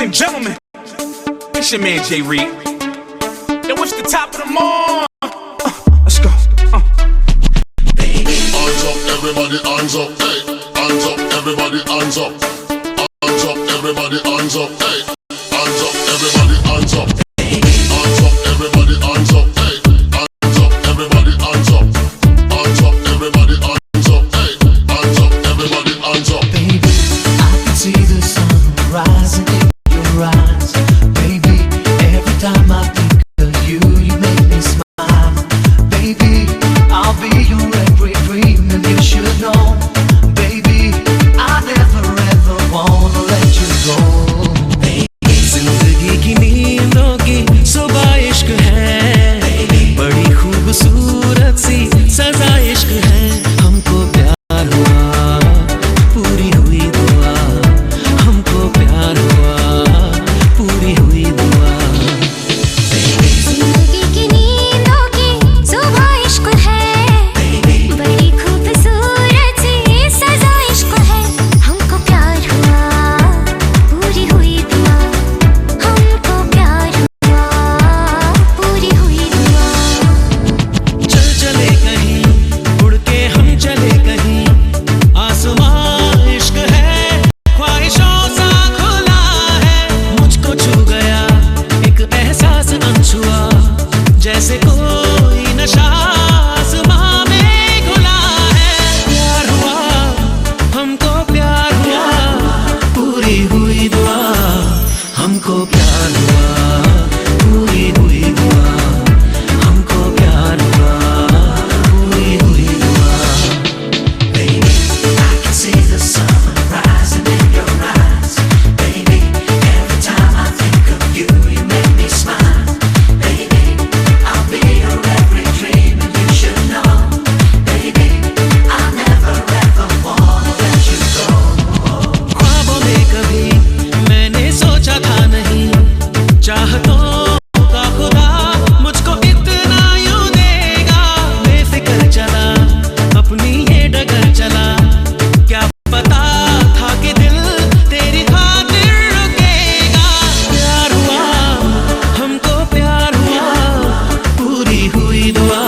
Ladies and gentlemen, it's your man Jay Reed. Yo, what's the top of the morning? Let's go. Hands up, everybody, hands up, hey. Hands up, everybody, hands up. Hands up, everybody, hands up, hey. Hands up, everybody, hands up. Hands up, everybody, hands up, hey. Hands up, everybody, hands up. Hands up, everybody, hands up, hey. Hands up, everybody, hands up. Baby, I can see the sun rising in your eyes. Baby, every time I think of you, you make me smile. Baby, I'll be your every dream, and you should know. Baby, I never ever wanna let you go. जिंदगी की नींदों की सुबह इश्क है, बड़ी खूबसूरत सी सजा इश्क है। हमको प्यार हुआ, पूरी हुई दुआ। हमको प्यार हुआ, पूरी हुई दुआ। जिंदगी की नींदों की सुबह इश्क है, बड़ी खूबसूरत सी सजा इश्क है। हमको प्यार हुआ, पूरी हुई दुआ। हमको प्यार हुआ, पूरी हुई दुआ। चल चले कहीं, उड़ के हम चले कहीं। आसमां इश्क है, ख्वाहिशों सा खुला है। मुझको छू गया एक एहसास अनछुआ, जैसे कोई नशा आसमां में घुला है। प्यार हुआ, हमको प्यार हुआ, पूरी हुई दुआ। हमको प्यार हुआ, पूरी हुई दुआ। हमको प्यार हुआ, पूरी हुई दुआ। Baby, I can see the sun rising in your eyes. Baby, every time I think of you, you make me smile. Baby, I'll be your every dream, and you should know. Baby, I never ever wanna let you go. ख्वाबों में कभी मैंने सोचा था नहीं, चाहतों का खुदा मुझको इतना यूं देगा। बेफिक्र चला, अपनी ये डगर चला, क्या पता था कि दिल तेरी खातिर रुकेगा। प्यार हुआ, हमको प्यार हुआ, पूरी हुई दुआ।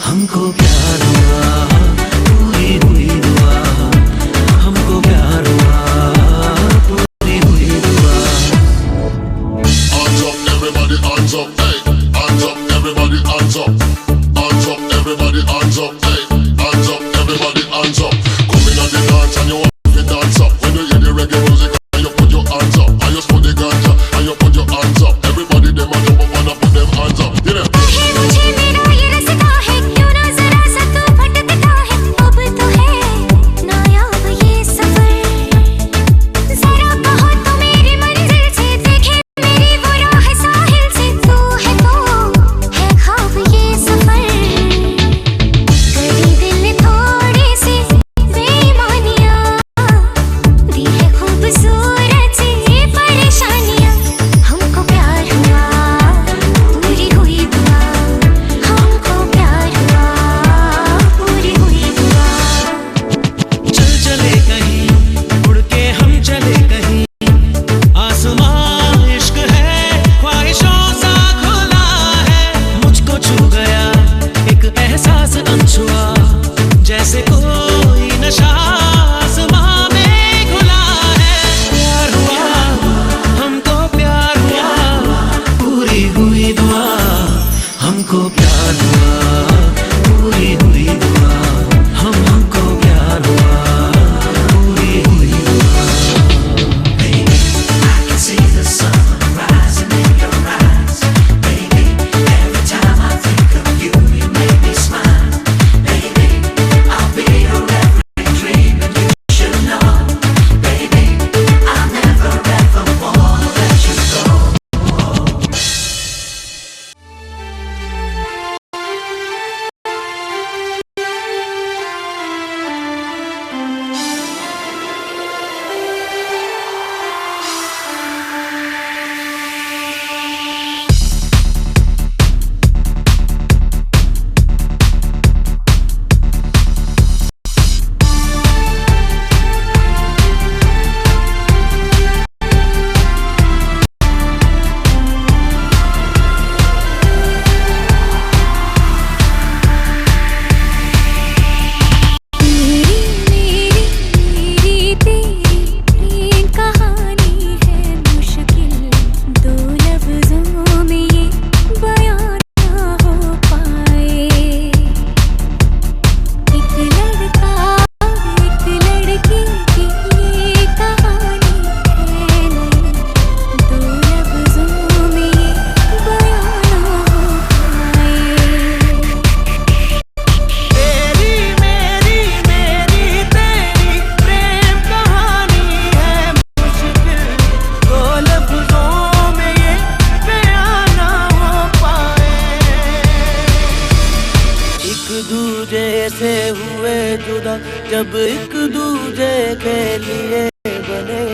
हमको प्यार हुआ, पूरी हुई दुआ। हमको प्यार हुआ, पूरी हुई दुआ। Hands up, everybody, hands up, hey. Hands up, everybody, hands up. Hands up, everybody, hands up, hey. Hands up, everybody, hands up. Come in at the dance and you want to dance up. When you hear the reggae music and you put your hands up, and you put the ganja and you put your hands up. Everybody them a jump up and put them hands up. You know. है मुझे मेरा ये रास्ता है, क्यों ना जरा सा तू भटकता दूजे से हुए जुदा, जब एक दूजे के लिए बने।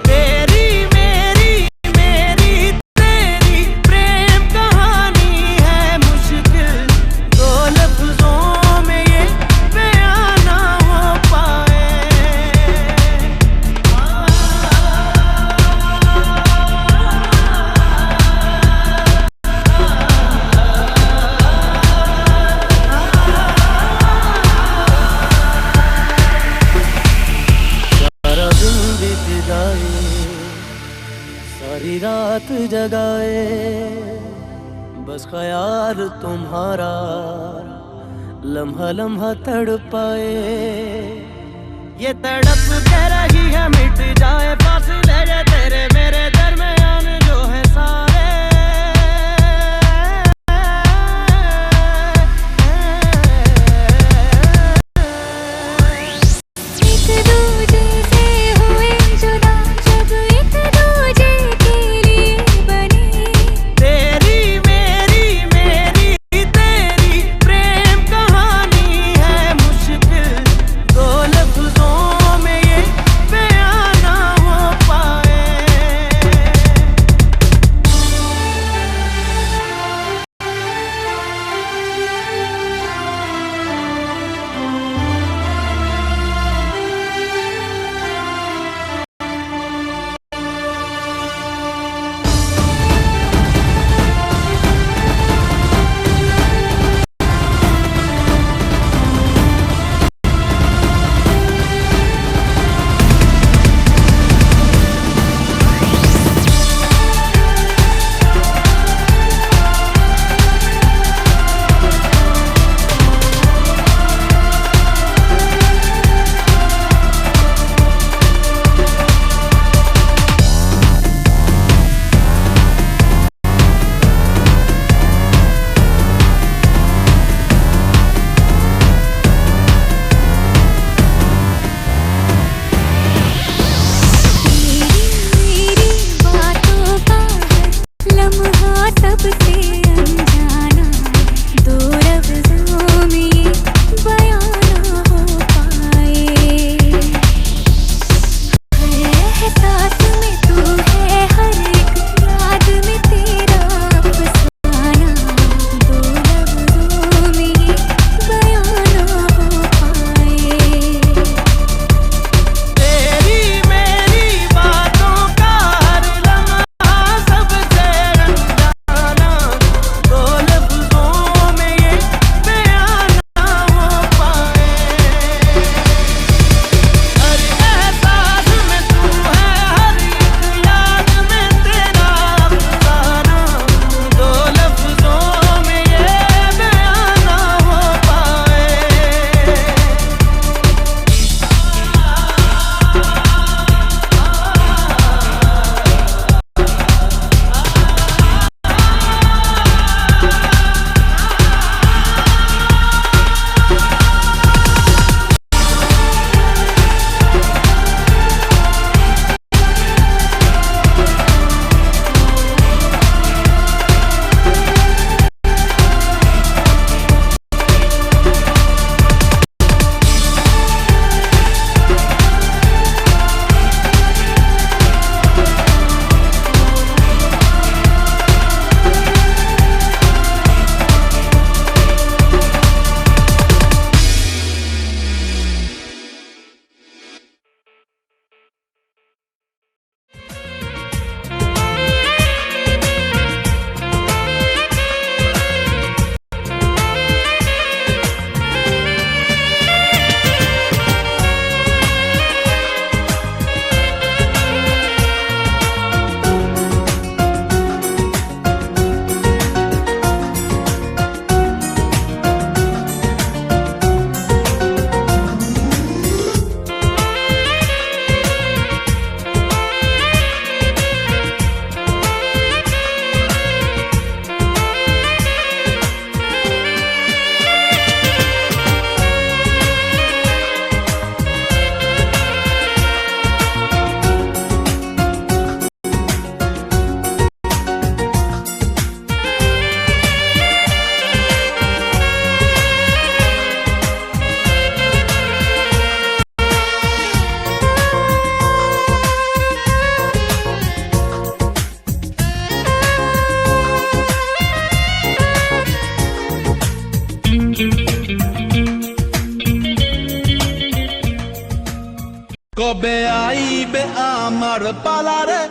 तेरी मेरी मेरी तेरी प्रेम कहानी है मुश्किल, दो लफ्जों में ये बयां ना हो पाए। सारा दिन बीत जाए, सारी रात जगाए, बस ख्याल तुम्हारा लम्हा लम्हा तड़पाए। ये तड़प के रही है मिट जाए फासले ये तेरे मेरे दरमियान जो है सारे। एक दूजे से हुए जुदा, जब एक दूजे के लिए बने। तेरी मेरी मेरी तेरी प्रेम कहानी है मुश्किल, दो लफ्जों में ये बयां ना हो पाए। পালারে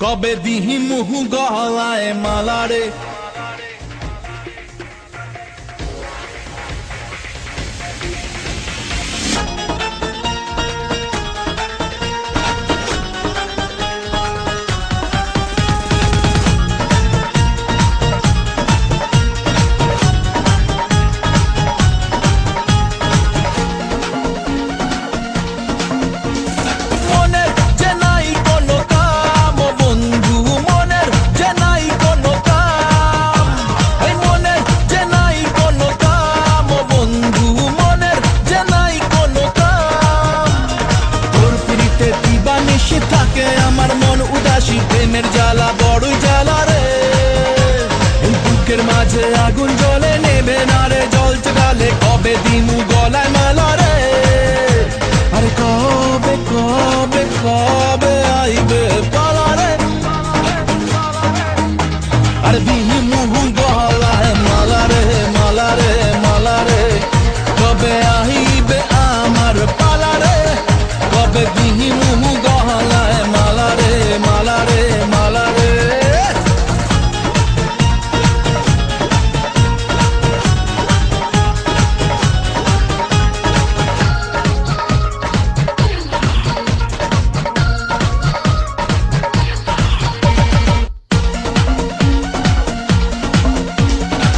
কবে দিহি মুহু গলায় মালারে থাকে আমার মন উদাসী প্রেমের জ্বালা বড়ই জ্বালা রে বুকের মাঝে আগুন জ্বলে নেবে না রে জল চড়ালে কবে দিমু গলায় মালা রে আরে কবে কবে কবে আইবে পালা রে আরে দিমু গলায় মালা রে মালা রে মালা রে কবে আইবে আমার পালা রে কবে দিমু গলায় মালা রে মালা রে মালা রে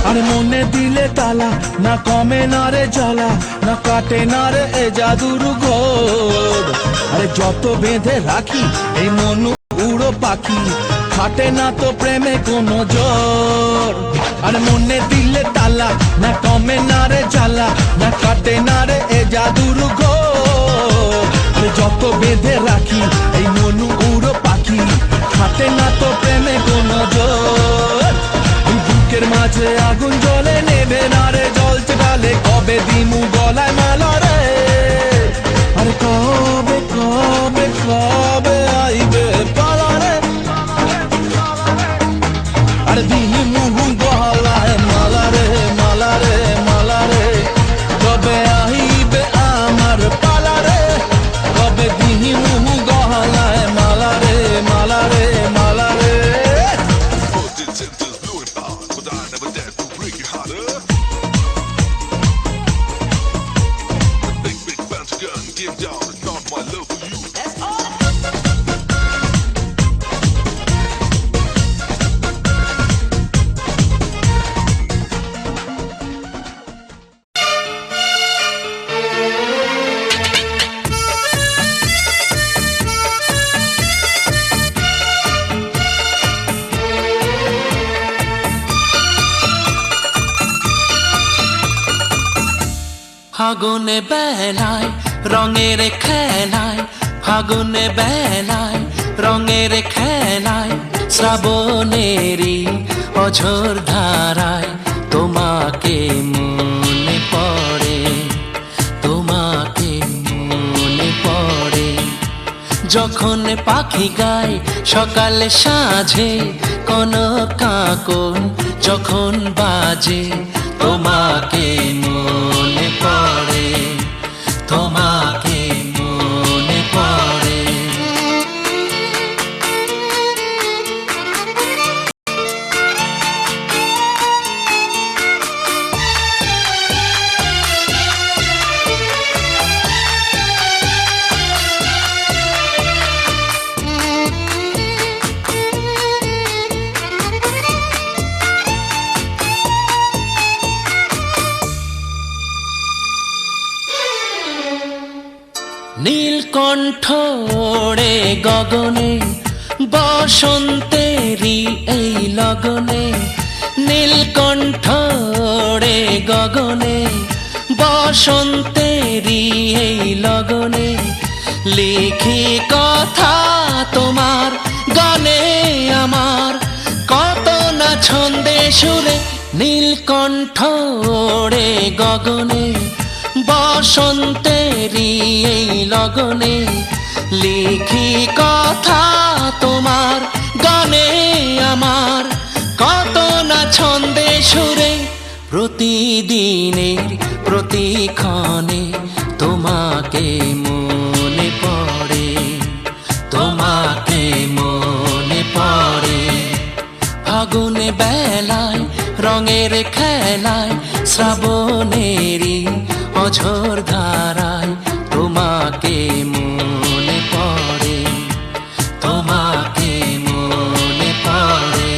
আরে মনে দিলে তালা না কমে না রে জ্বালা না কাটে না রে এ জাদুর ঘোর আরে যত বেঁধে রাখি এই মন উড়ো পাখি খাটে না তো প্রেমে কোনো জোর আরে মনে দিলে তালা না কমে না রে জ্বালা না কাটে না রে এ জাদুর ঘোর আরে যত বেঁধে রাখি এই মন উড়ো পাখি খাটে না তো প্রেমে কোনো জোর বুকের মাঝে আগুন জ্বলে নেবে না রে জল চড়ালে কবে দিমু গলায় মালা রে আরে কবে কবে কবে আইবে পালা রে আরে দিমু গলায় মালা রে মালা রে মালা রে কবে আইবে আমার পালা রে কবে দিমু গলায় মালা রে মালা রে মালা রে ফাগুনে বেলায় রঙের খেলায় ফাগুনে বেলায় রঙের খেলায় শ্রাবণেরই অঝোর ধারায় তোমাকে মনে পড়ে তোমাকে মনে পড়ে যখন পাখি গায় সকালে সাঁঝে কোন কাকন যখন বাজে তোমাকে মনে পড়ে তোমাকে মনে পড়ে নীলকণ্ঠ ওড়ে গগনে বসন্তেরই এই লগনে নীলকণ্ঠ ওড়ে গগনে বসন্তেরই এই লগনে লিখি কথা তোমার গানে আমার কত না ছন্দে সুরে নীলকণ্ঠ ওড়ে গগনে বসন্তেরই এই লগনে লিখি কথা তোমার গানে আমার কত না ছন্দে সুরে প্রতিদিনের প্রতিক্ষণে তোমাকে মনে পড়ে ফাগুনে বেলায় রঙের খেলায় শ্রাবণেরই অঝোর ধারায় তোমাকে মনে পড়ে, তোমাকে মনে পড়ে।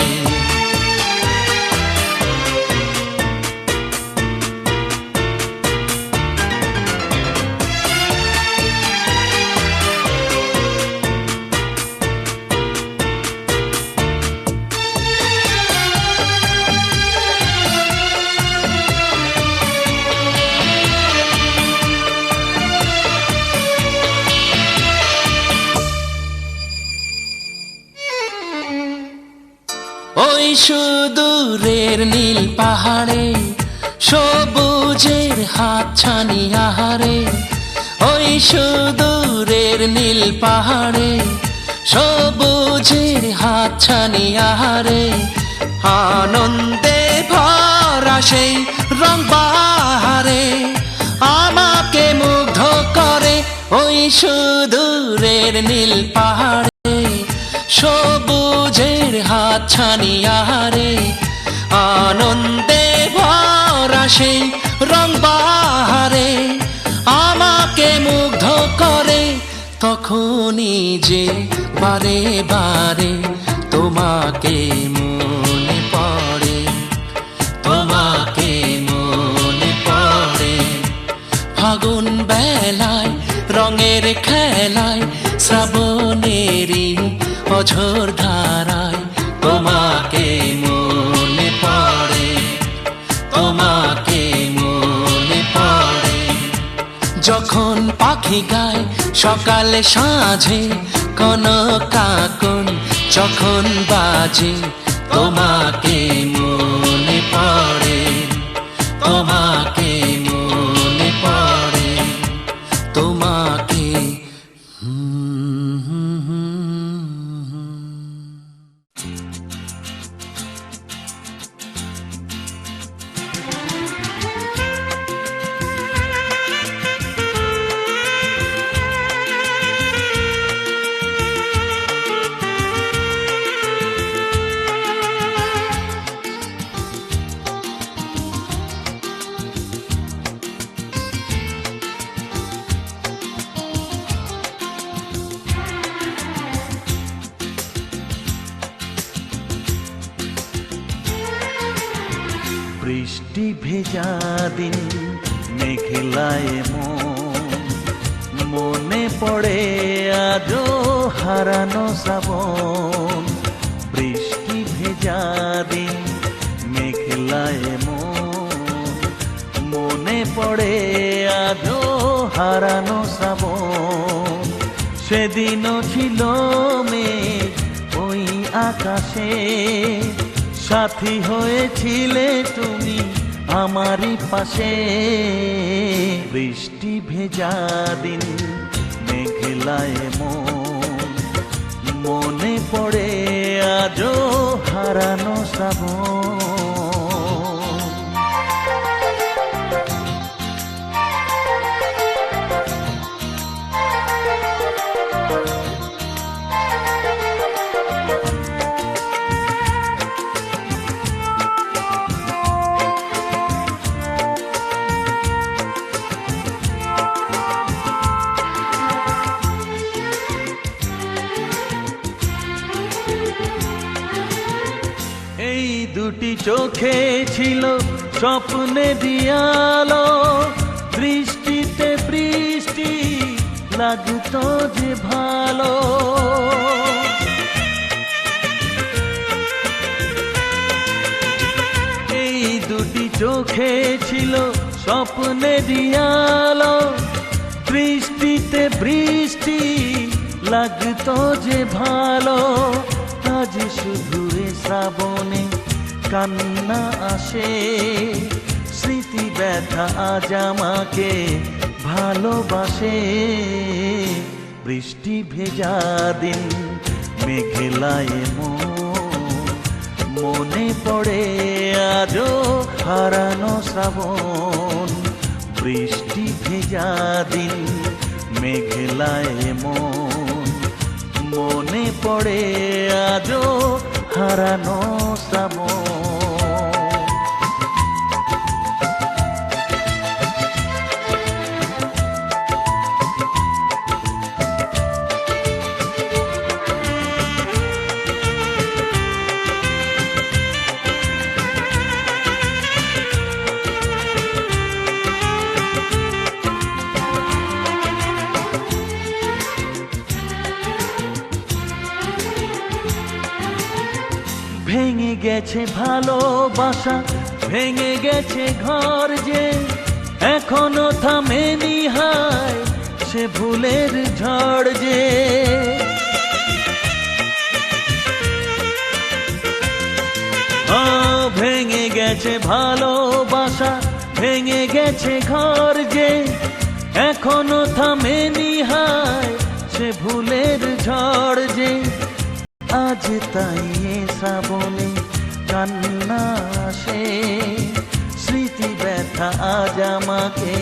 ওই সুদূরের নীল পাহাড়ে সবুজের হাতছানি আহারে, ওই সুদূরের নীল পাহাড়ে সবুজের হাতছানি আহারে, আনন্দে ভরা সেই রং বাহারে আমাকে মুগ্ধ করে। ওই সুদূরের নীল পাহাড়ে সবুজের হাতছানি আহারে, আনন্দে ভরা সেই রং বাহারে আমাকে মুগ্ধ করে। তখনই যে বারে বারে তোমাকে মনে পড়ে, তোমাকে মনে পড়ে। ফাগুন বেলায় রঙের খেলায় শ্রাবণেরই অঝোর ধারায় তোমাকে মনে পড়ে, তোমাকে মনে পড়ে। যখন পাখি গায় সকালে সাঁঝে কনক কাকন যখন বাজে তোমাকে মনে পড়ে, তোমাকে মনে পড়ে, তোমাকে। বৃষ্টি ভেজা দিন মেঘলায় মনে পড়ে আজো হারানো শ্রাবণ। বৃষ্টি ভেজা দিন মেঘলায় মনে পড়ে আজো হারানো শ্রাবণ। সেদিনও ছিল মেঘ ওই আকাশে, সাথী হয়েছিলে তুমি আমারই পাশে। বৃষ্টি ভেজা দিন মেঘলায় মনে পড়ে আজো হারানো শ্রাবণ। দুটি চোখে ছিল স্বপ্নে দিয়ালো, দৃষ্টিতে বৃষ্টি লাগতো যে ভালো। এই দুটি চোখে ছিল স্বপ্নে দিয়ালো, দৃষ্টিতে বৃষ্টি লাগতো যে ভালো। আজ শুধু শ্রাবণে কান্না আসে, স্মৃতি ব্যথা আজ আমাকে ভালোবাসে। বৃষ্টি ভেজা দিন মেঘলায় মনে পড়ে আজো হারানো শ্রাবণ। বৃষ্টি ভেজা দিন মেঘলায় মনে পড়ে আজো হারানো শ্রাবণ। ভেঙে গেছে ভালোবাসা, ভেঙে গেছে ঘর যে এখনো থামেনি, হায় সে ভুলের ঝড় যে। ভেঙে গেছে ভালোবাসা, ভেঙে গেছে ঘর যে এখনো থামেনি, হায় সে ভুলের ঝড় যে। আজ তাই শ্রাবণে কান্না আসে, স্মৃতি ব্যথা আজ আমাকে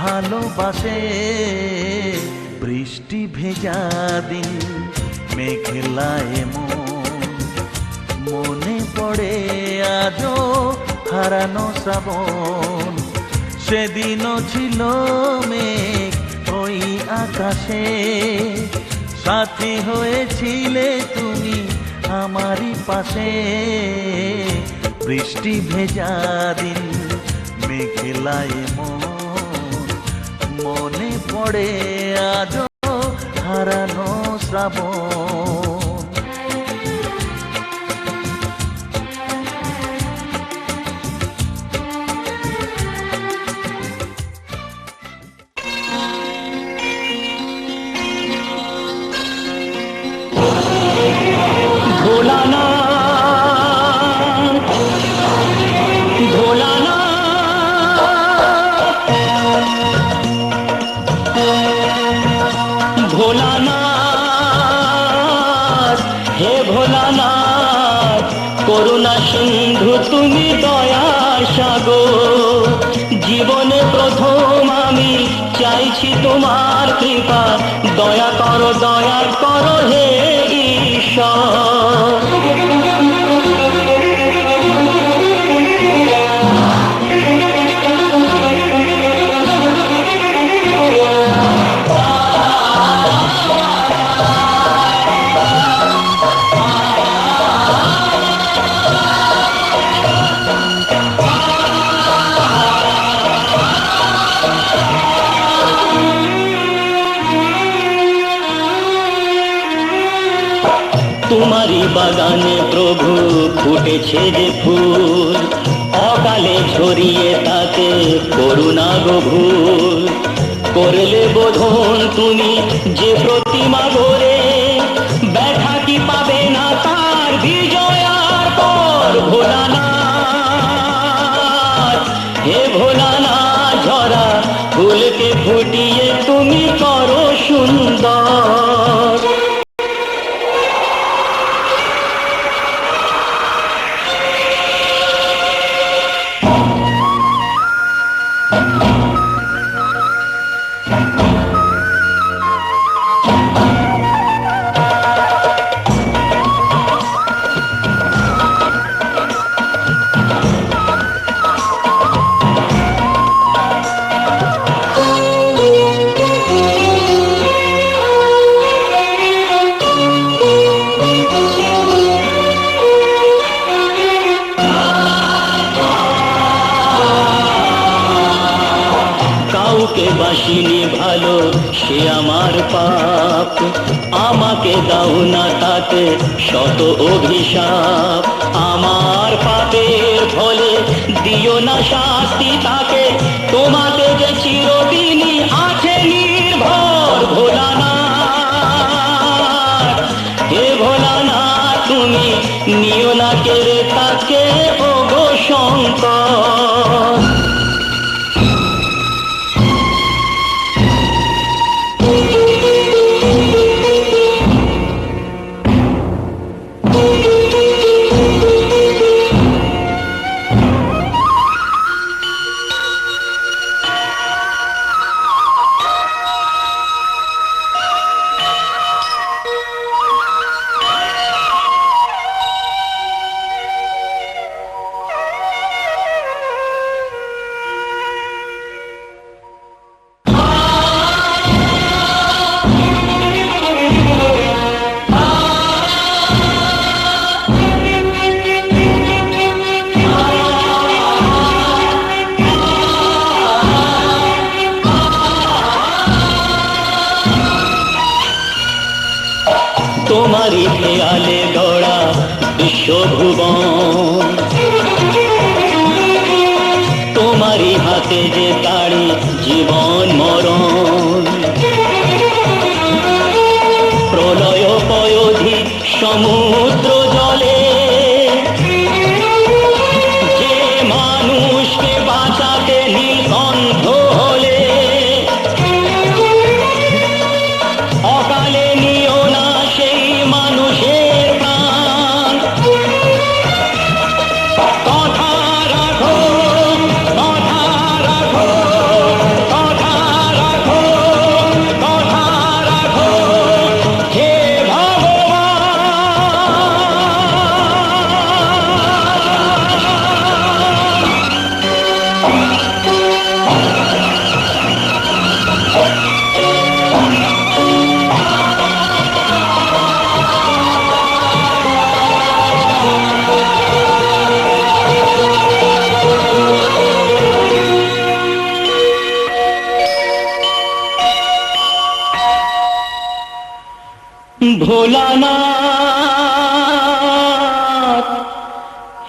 ভালোবাসে। বৃষ্টি ভেজা দিন মেঘলায় মনে পড়ে আজও হারানো শ্রাবণ। সেদিনও ছিল মেঘ ওই আকাশে, সাথী হয়েছিলে তুমি আমারই পাশে। বৃষ্টি ভেজা দিন মেঘলায় মনে পড়ে আজও হারানো শ্রাবণ। ভোলানাথ, হে ভোলানাথ, করুণা সিন্ধু তুমি দয়ার সাগর। জীবনে প্রথম আমি চাইছি তোমার কৃপা, দয়া করো হে ঈশ্বর। তোমারই বাগানে প্রভু ফুটেছে যে ফুল, অকালে ঝরিয়ে তাকে করুণা গভুর। করলে বোধন তুমি যে প্রতিমা গড়ে, ব্যথা কি পাবে না তার বিজয়ার পর। ভোলানাথ, হে ভোলানাথ, ঝরা ফুলকে ফুটিয়ে তুমি করো সুন্দর। কাউকে বাসিনি ভালো সে আমার পাপ, আমাকে দাও না তাতে শত অভিশাপ। আমার পাপের ফলে দিও না শাস্তি তাকে, তোমাতে যে চিরদিনই আছে নির্ভর। ভোলানাথ, হে ভোলানাথ, তুমি নিও না কেড়ে তাকে ওগো শঙ্কর। তোমারই খেয়ালে গড়া বিশ্বভুবন, তোমারই হাতে যে তাড়ি জীবন মরণ। প্রলয় পয়োধি সমুদ্র জলে যে মানুষকে বাঁচাতে নীলকণ্ঠ হলে, অকালে নিও না সেই মানুষের প্রাণ। কথা রাখো, কথা রাখো, কথা রাখো, কথা রাখো, হে ভগবান। ভোলানাথ,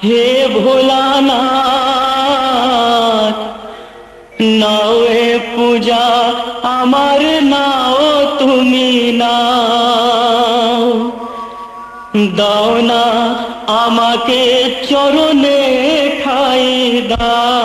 হে ভোলানাথ, নাও এ পূজা আমার, নাও তুমি নাও, দাও না আমাকে চরণে ঠাই দাও।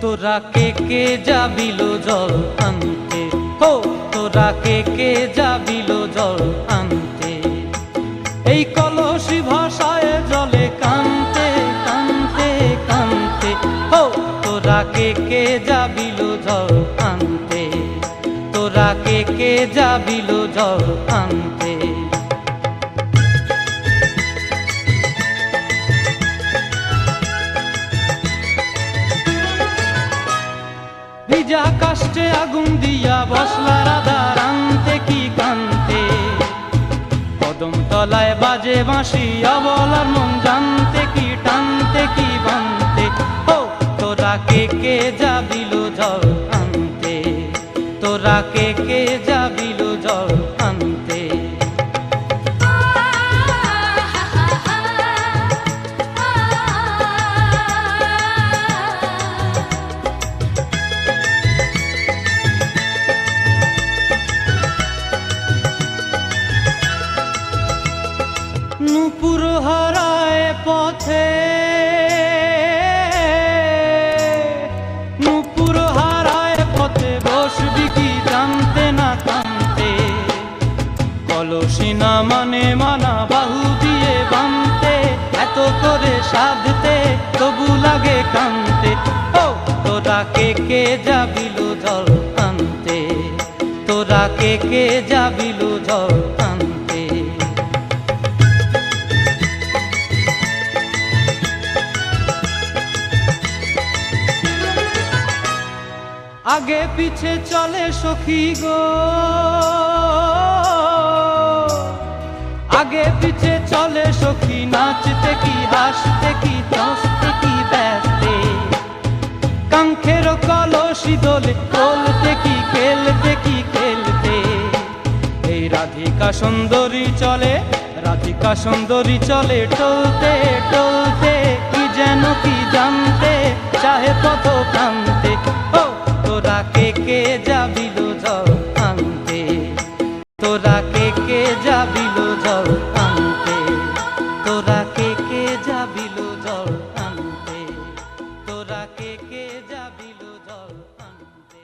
তোরা কে যাবিল জল আনতে, হো তোরা কে যাবিল জল আনতে, এই কলসি ভাষায় জলে কানতে কানতে কানতে, হো তোরা কে যাবিল জল আনতে, তোরা কে যাবিল জল আনতে। ভিজা কাষ্টে আগুন দিয়া বসলা রাধা রানতে কি কান্তে, কদম তলায় বাজে বাঁশি অবলার মন জানতে কি টানতে কি বানতে, ও তোরা কে যাবিল জল আনতে, তোরা কে যাবিল জল আনতে। নূপুর হারায় পথে, নূপুর হারায় পথে বসবি কি জানতে না কানতে, কলসি না মানে মানা বাহু দিয়ে বানতে, এত করে সাধতে তবু লাগে কানতে, ও তোরা কে যাবিল জল আনতে, তোরা কে যাবিল জল আনতে। আগে পিছে চলে সখী গো, আগে পিছে চলে সখী, নাচতে কি হাসতে কি হাসতে কি ব্যস্তে, কাঙ্ক্ষের কলসি দোলে তোলতে কি খেলতে কি খেলতে। এই রাধিকা সুন্দরী চলে, রাধিকা সুন্দরী চলে টলতে টলতে, কি যেন কি জানতে চাহে পথ কান্তে, ও তোরা কে যাবিল জল আনতে, তোরা কে যাবিল জল আনতে, তোরা কে যাবিল জল আনতে, তোরা কে যাবিল জল আনতে।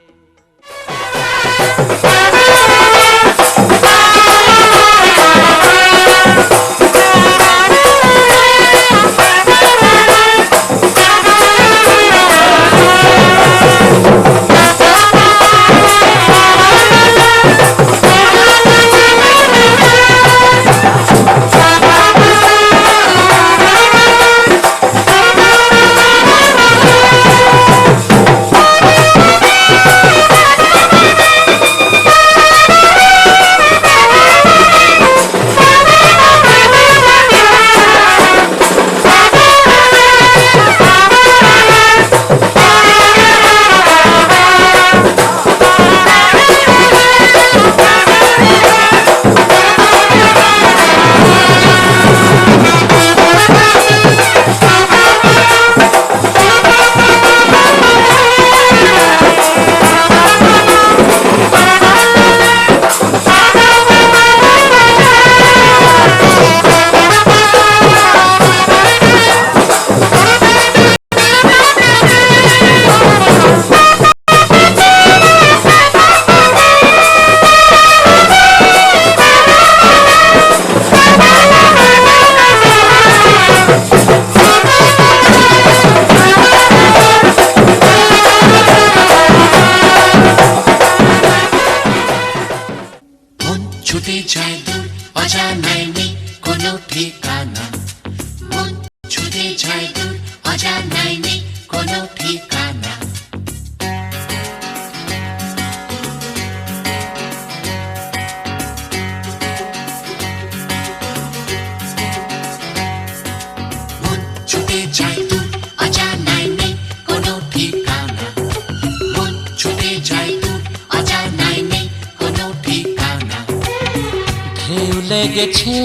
লেগেছে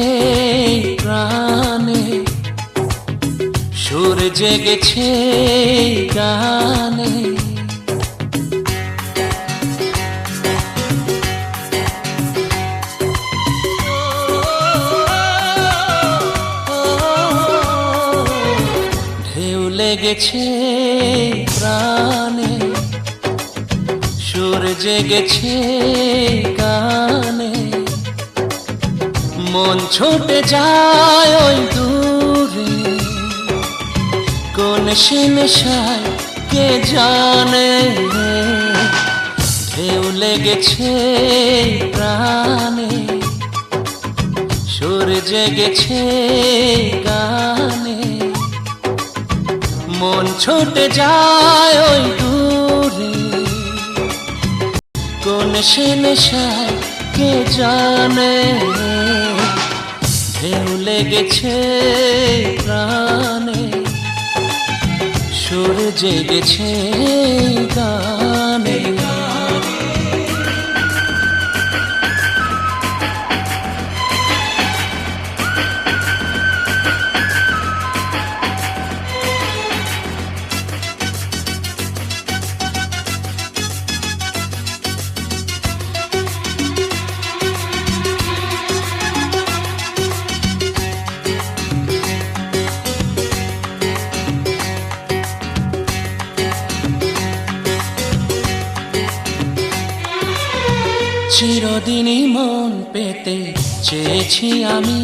প্রাণে, সুর জেগেছে গানে। ঢেউ লেগেছে প্রাণে, সুর জেগেছে গানে। মন ছুটে যায় ওই দূরে, কোন সে নেশায় কে জানে। ঢেউ লেগেছে প্রাণে, সুর জেগেছে গানে। মন ছুটে যায় ওই দূরে, কোন সে নেশায় কে জানে। ঢেউ লেগেছে প্রাণে, সুর জেগেছে গানে। চিরদিনই মন পেতে চেয়েছি আমি,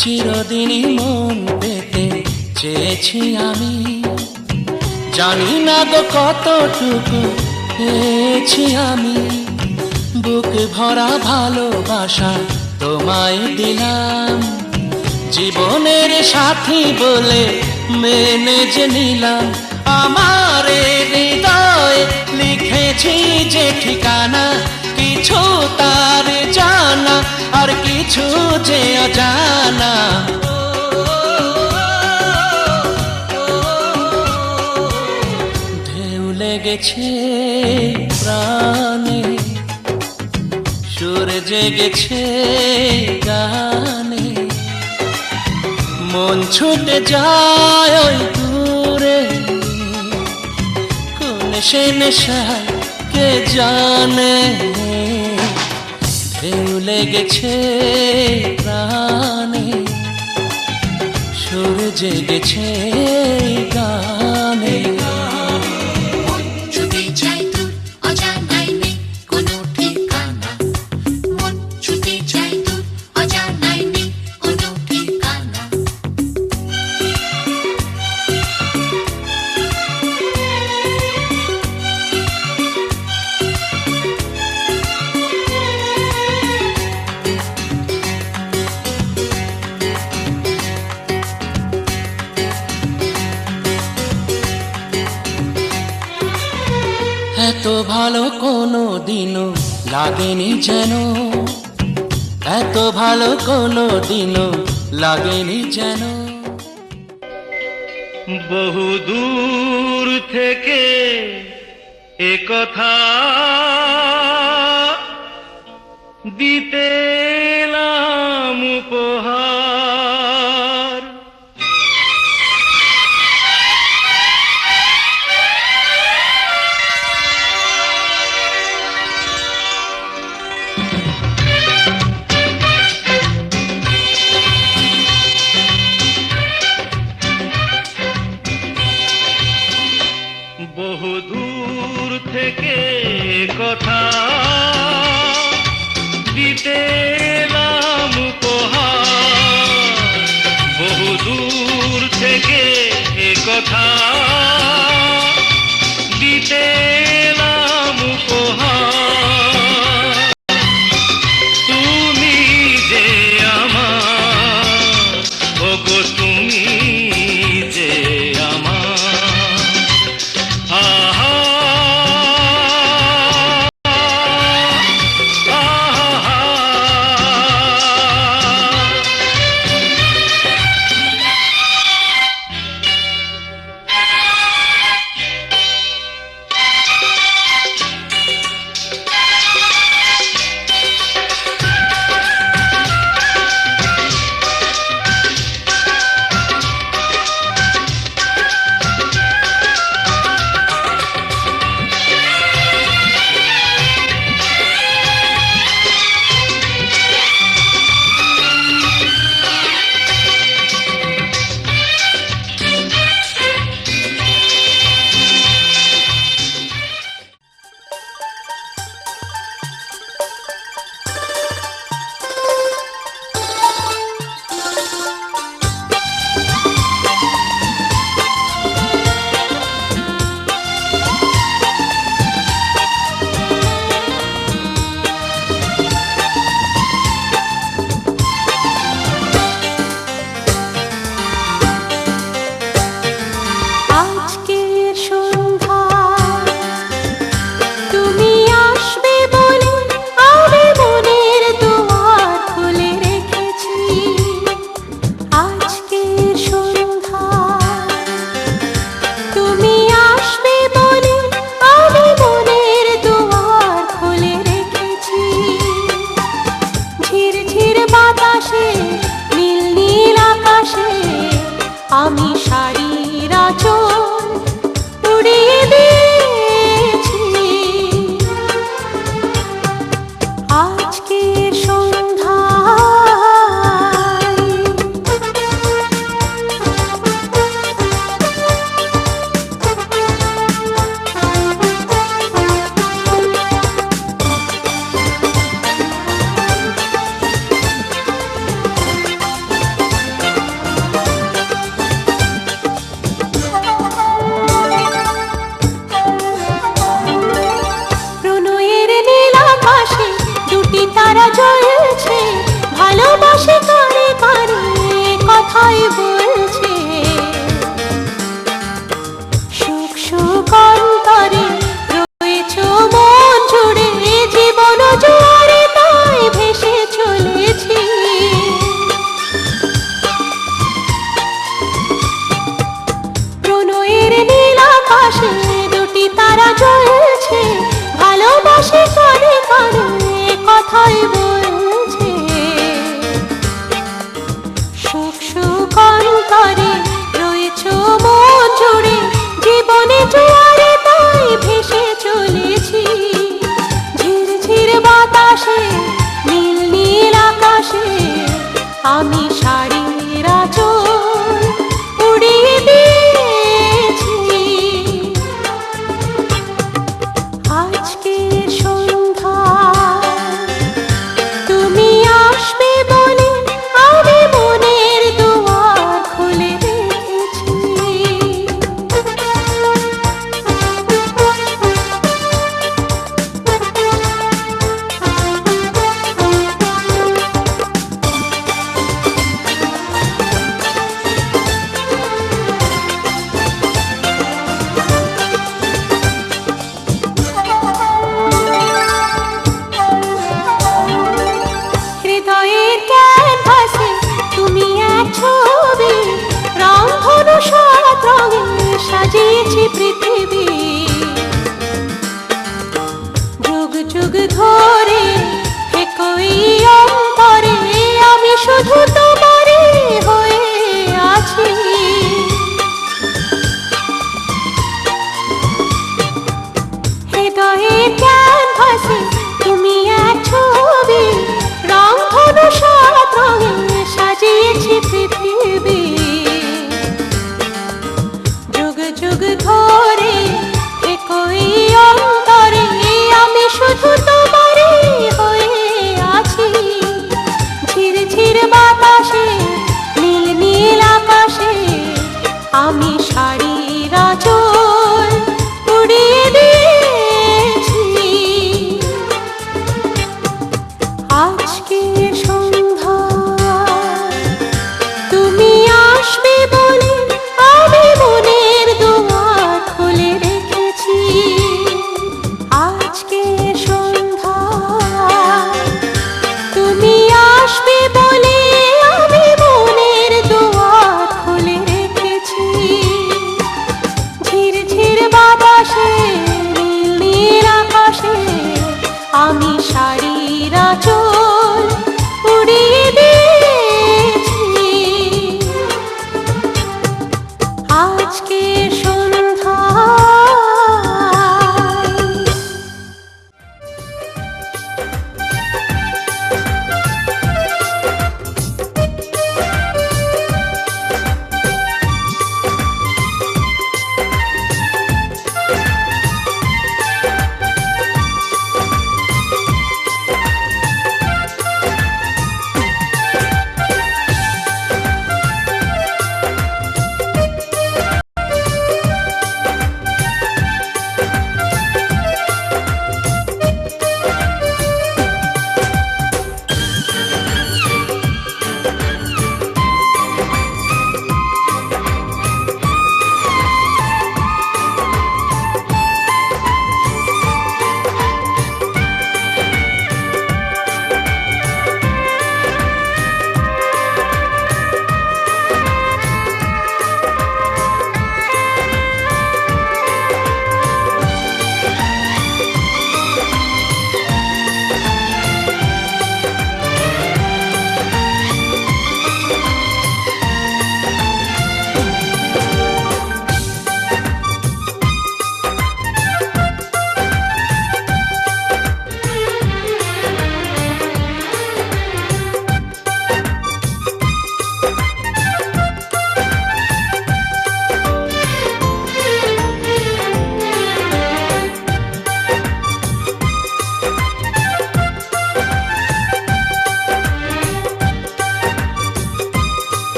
চিরদিনই মন পেতে চেয়েছি আমি। জানি না গো কতটুকু পেয়েছি আমি, বুক ভরা ভালোবাসা তোমায় দিলাম। জীবনের সাথী বলে মেনে যে নিলাম, আমার হৃদয়ে লিখেছি যে ঠিকানা। কিছু তার জানা আর কিছু যে অজানা। ঢেউ লেগেছে প্রাণে, সুর জেগেছে গানে। মন ছুটে যায় ওই দূরে, কোন সে নেশায় কে জানে। ঢেউ লেগেছে প্রাণে, সুর জেগেছে গানে। ছুটে যায় দূর অজানায় নেই কোনো ঠিকানা, মন ছুটে যায় দূর অজানায় নেই কোনো ঠিকানা। এত ভালো কোনো দিনও লাগেনি যেন, এত ভালো কোনো দিনও লাগেনি যেন। বহু দূর থেকে এ কথা দিতে এলাম উপহার। বহু দূর থেকে কথা দিতে এলাম উপহার। বহু দূর থেকে কথা দিতে এলাম উপহার। তুমি যে আমার, ওগো তুমি যে আমার। আহা আহা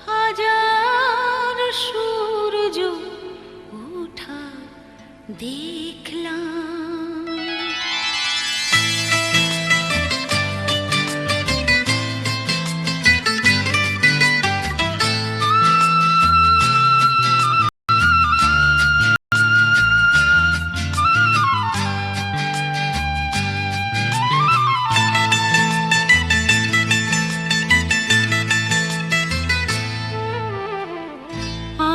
হাজার সূর্য ওঠা দেখলাম।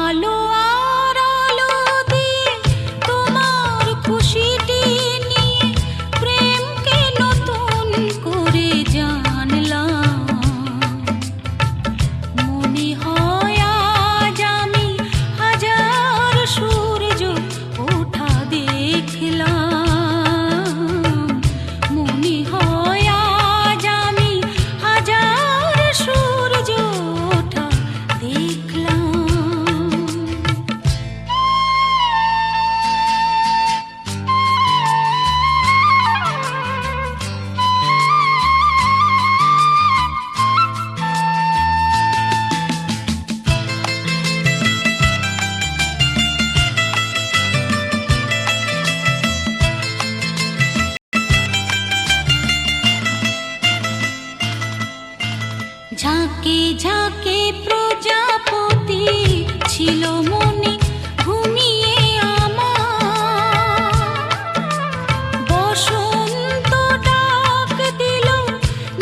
আলো আর আলো দিয়ে তোমার খুশিটি নিয়ে প্রেমকে নতুন করে জানলাম। মনে হয় আজ আমি হাজার সূর্য ওঠা দেখলাম। মনে হয় আজ আমি হাজার সূর্য ওঠা দেখলাম। ঝাঁকে ঝাঁকে প্রজাপতি ছিল মনে ঘুমিয়ে আমার। বসন্ত ডাক দিল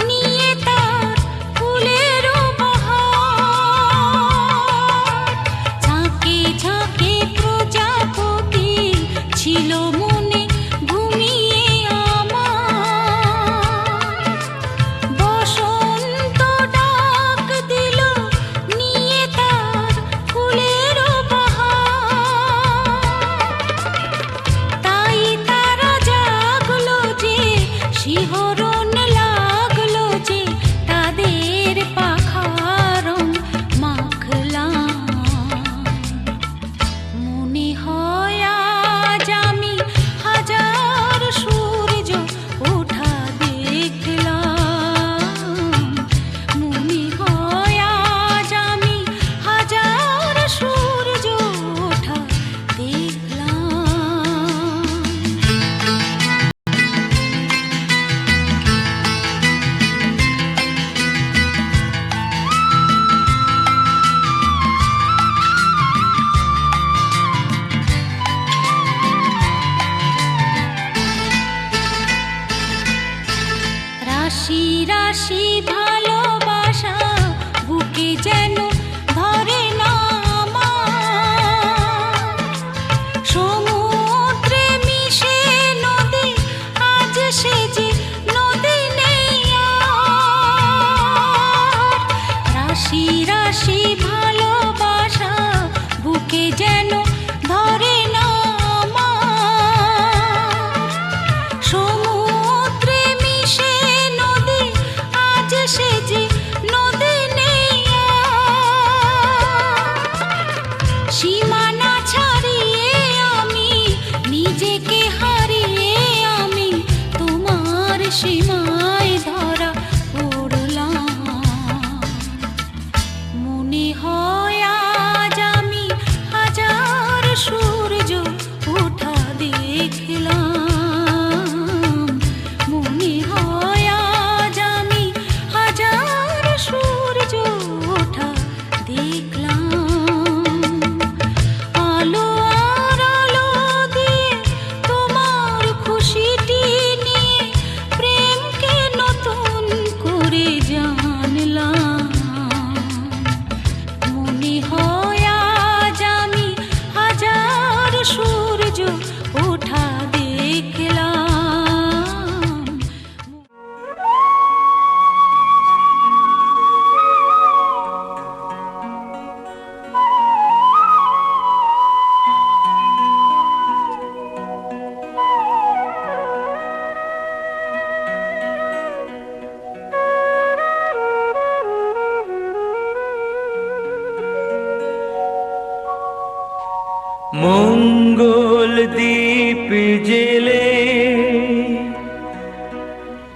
নিয়ে তার ফুলের বাহার। ঝাঁকে ঝাঁকে প্রজাপতি ছিল মনে ঘুমিয়ে আমার। বসন্ত ডাক দিল নিয়ে তার ফুলের বাহার। তাই তারা জাগলো যে শিহরণ লাগলো যে তাদের পাখার রং মাখলাম। মনে হয় আজ আমি হাজার সূর্য ওঠা দেখলাম। মনে হয় আজ আমি হাজার সূর্য ওঠা দেখলাম। রাশি রাশি ভালোবাসা বুকে যেন ধরে না আমার। সমুদ্রে মিশে নদী আজ সে যে নদী নেই আর। রাশি রাশি ভালোবাসা বুকে যেন ধরে না আমার। সমুদ্রে মিশে নদী আজ সে যে নদী নেই আর। সীমানা ছাড়িয়ে আমি নিজেকে হারিয়ে আমি তোমার সীমায় ধরা পড়লাম। মনে হয় আজ আমি হাজার সূর্য ওঠা দেখলাম। মনে হয় আজ আমি হাজার সূর্য ওঠা দেখলাম। আলো আর আলো দিয়ে তোমার খুশিটি নিয়ে প্রেম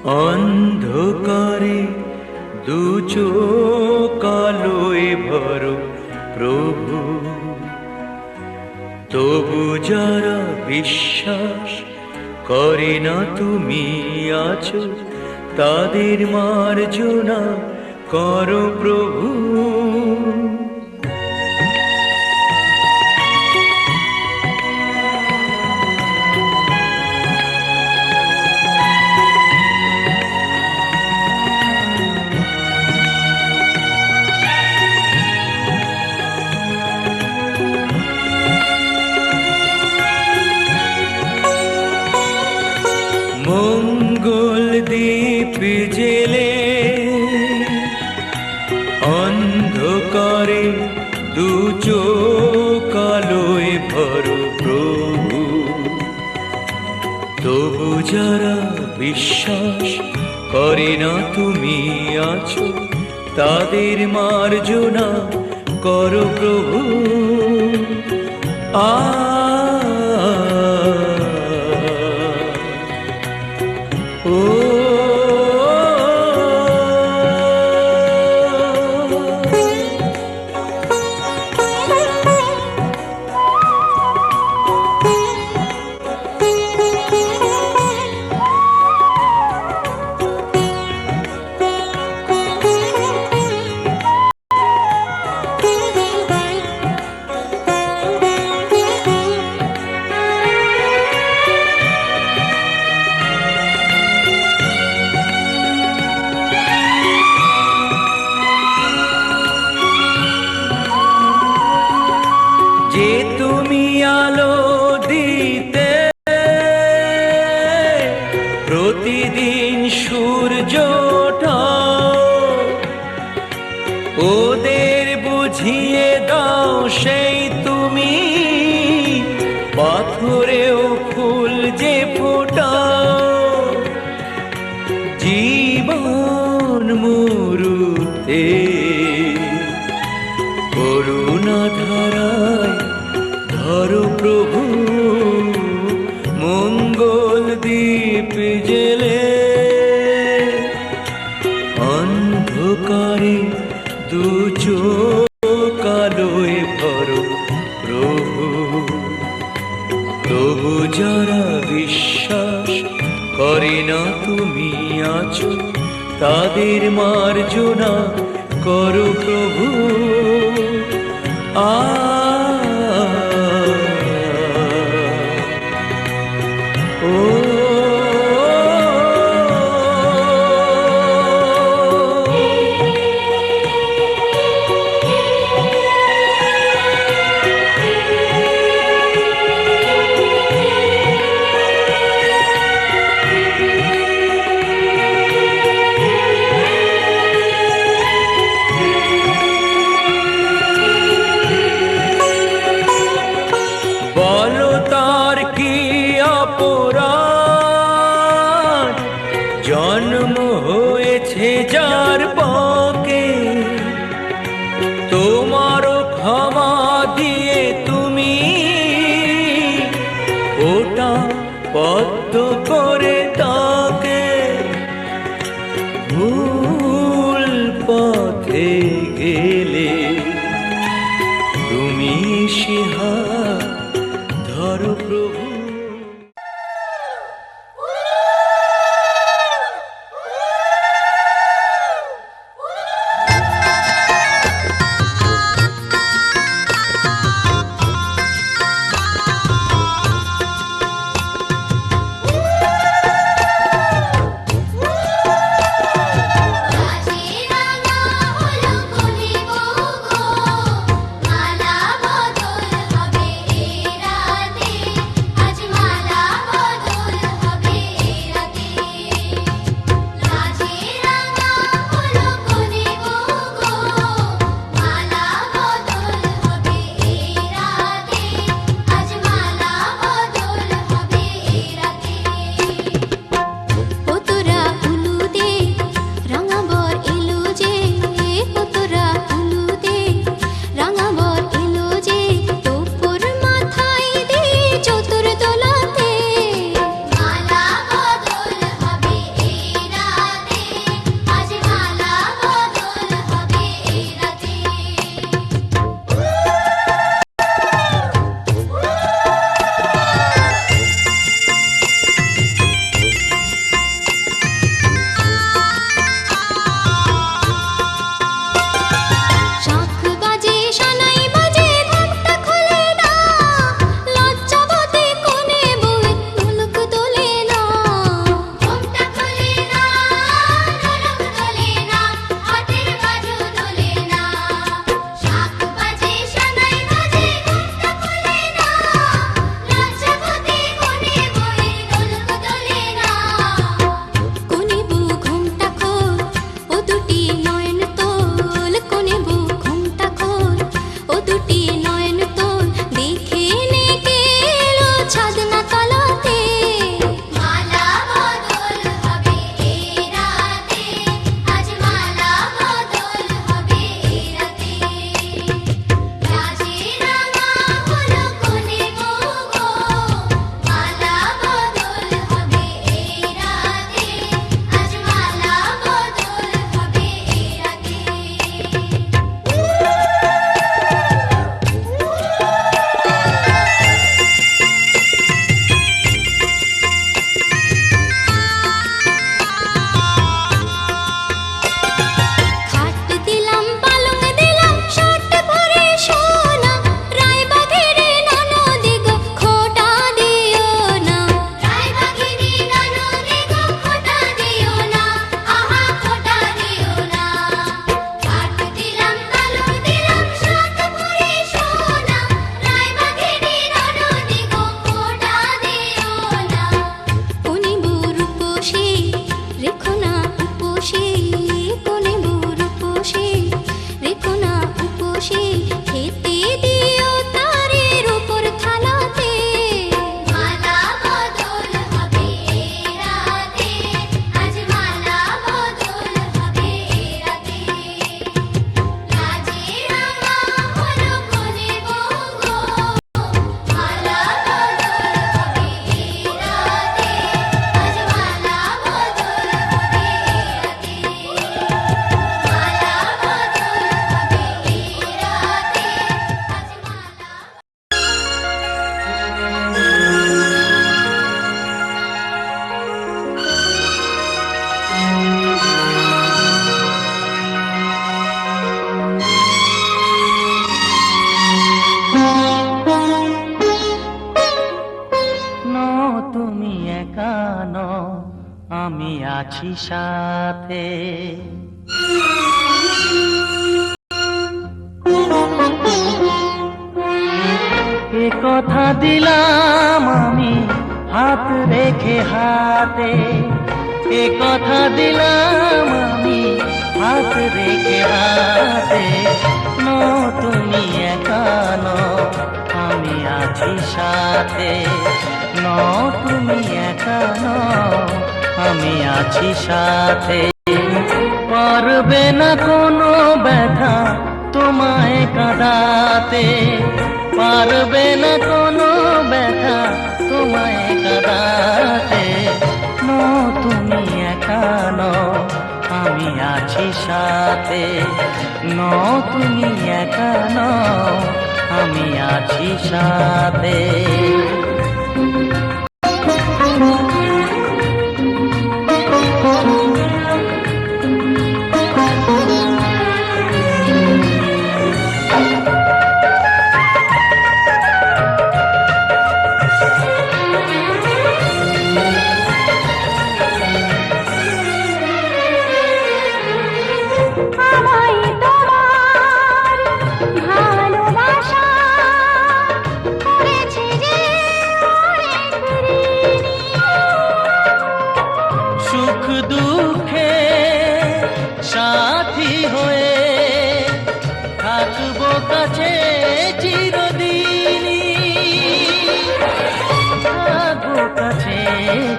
অন্ধকারে দু চোখ আলোয় ভরো প্রভু, তবু যারা বিশ্বাস করে না তুমি আছো, তাদের মার্জনা করো প্রভু। মঙ্গল দ্বীপ জেলে অন্ধকারে দু চোখ আলোয় ভরো প্রভু, তবু যারা বিশ্বাস করে না তুমি আছো, তাদের মার্জনা করো প্রভু। যে তুমি আলো দিতে প্রতিদিন সূর্য ওঠাও, ওদের বুঝিয়ে দাও সেই তুমি পাথরেও ফুল যে ফোটাও। জীবন মরুতে করুণা ধারায় ধরো প্রভু, মঙ্গল দ্বীপ জেলে অন্ধকারে দু চোখ আলোয় ভরো প্রভু, তবু যারা বিশ্বাস করে না তুমি আছো, তাদের মার্জনা করো প্রভু। বলো তার কি অপরাধ, জন্ম হয়েছে যার বুকে, তোমারও ক্ষমা দিয়ে তুমি ওটা পদ্ম করে তাকে। ভুল পথে গেলে তুমি সে হাত ধরো প্রভু। আছি সাথে। এ কথা দিলাম আমি হাত রেখে হাতে, এ কথা দিলাম আমি হাত রেখে হাতে। নো তুমি একা নও, আমি আছি সাথে। নো তুমি একা নও, আমি আছি সাথে। পারবে না কোনো ব্যথা তোমায় কাঁদাতে, পারবে না কোনো ব্যথা তোমায় কাঁদাতে। নো তুমি একা নও, আমি আছি সাথে। নো তুমি একা নও, আমি আছি সাথে। আমায় তোমার ভালোবাসা করেছে যে অনেক ঋণী। সুখ দুঃখে সাথী হয়ে থাকবো কাছে চিরদিনই, থাকবো কাছে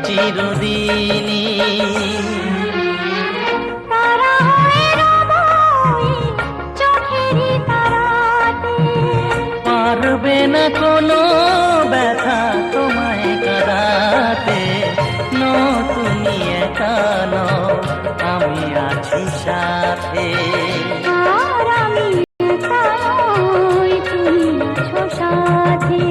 চিরদিনই। তারা হয়ে রব ওই চোখেরই তারাতে। পারবে না কোনো ব্যথা তোমায় কাঁদাতে। নো তুমি একা নও, আমি আছি সাথে। আর আমি একা নই, তুমি আছো সাথে।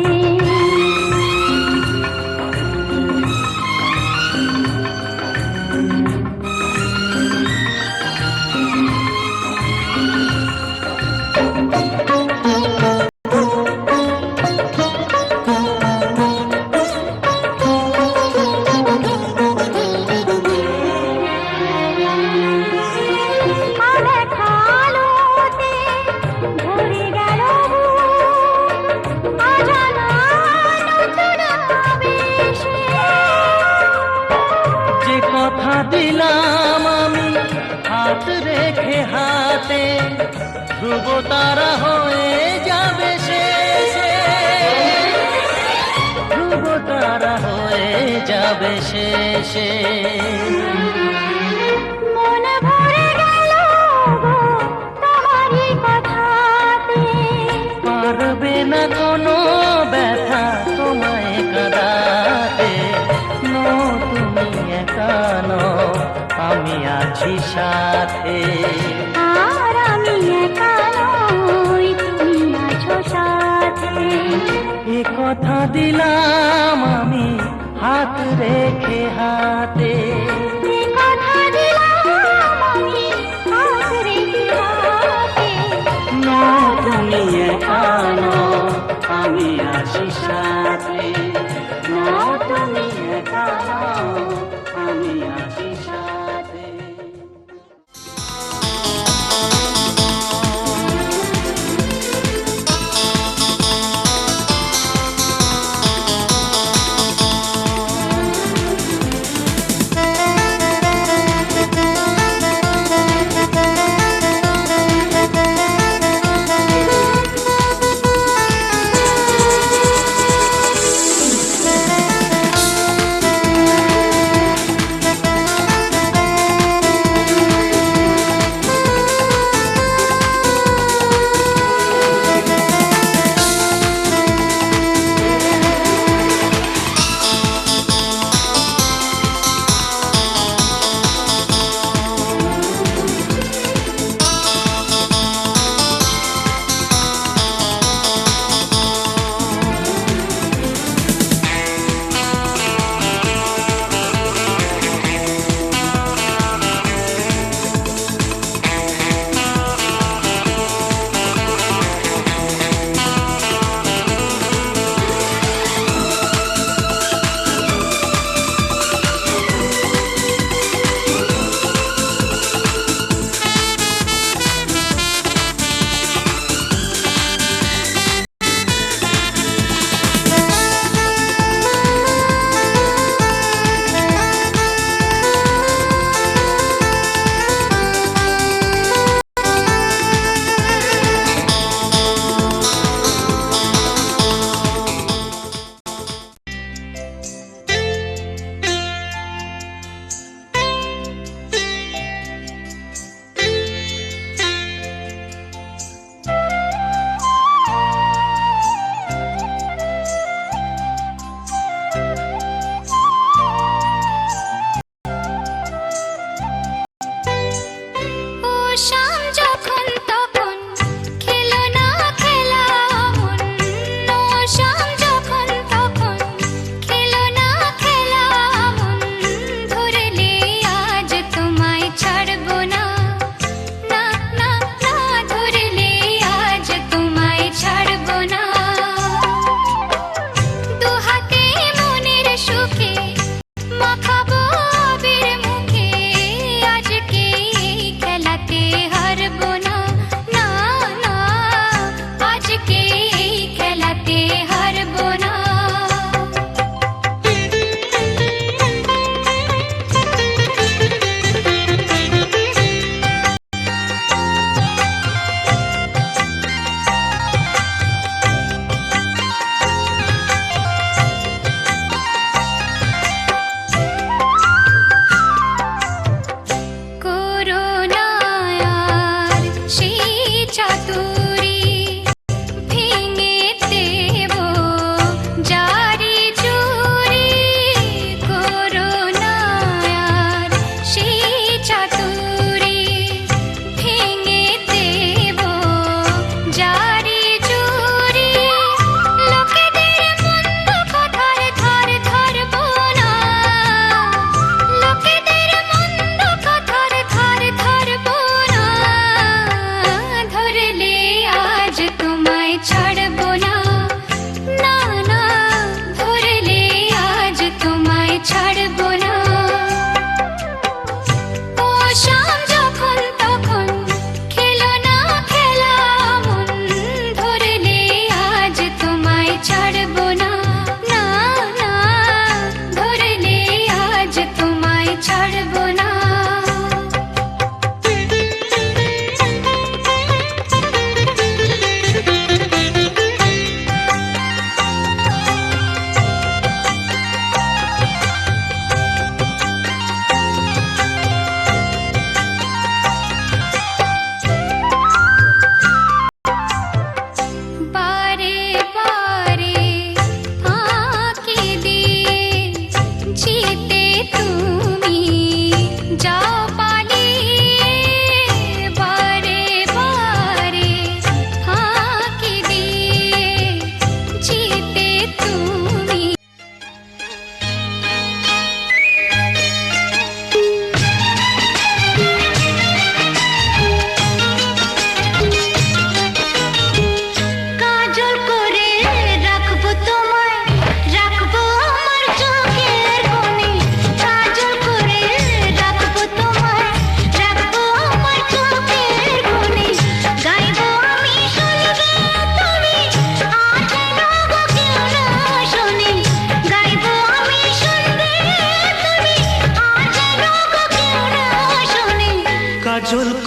আদেখা আলোতে ভরে গেল বুক, অজানা নতুন আবেশে। যে কথা দিলাম আমি হাত রেখে হাতে, ধ্রুব তারা হয়ে যাবে শেষে, ধ্রুব তারা হয়ে যাবে শেষে। মন ভরে গেল গো তোমারই কথাতে। পারবে না কোনো ব্যথা তোমায় কাঁদাতে। নো তুমি একা নও, আমি আছি সাথে। আর আমি একা নই, তুমি আছো সাথে। এ কথা দিলাম আমি হাত রেখে হাতে। এ কথা দিলাম আমি হাত রেখে হাতে। নো তুমি একা নও, আমি আছি সাথে। নো তুমি একা নও, আমি আছি সাথে।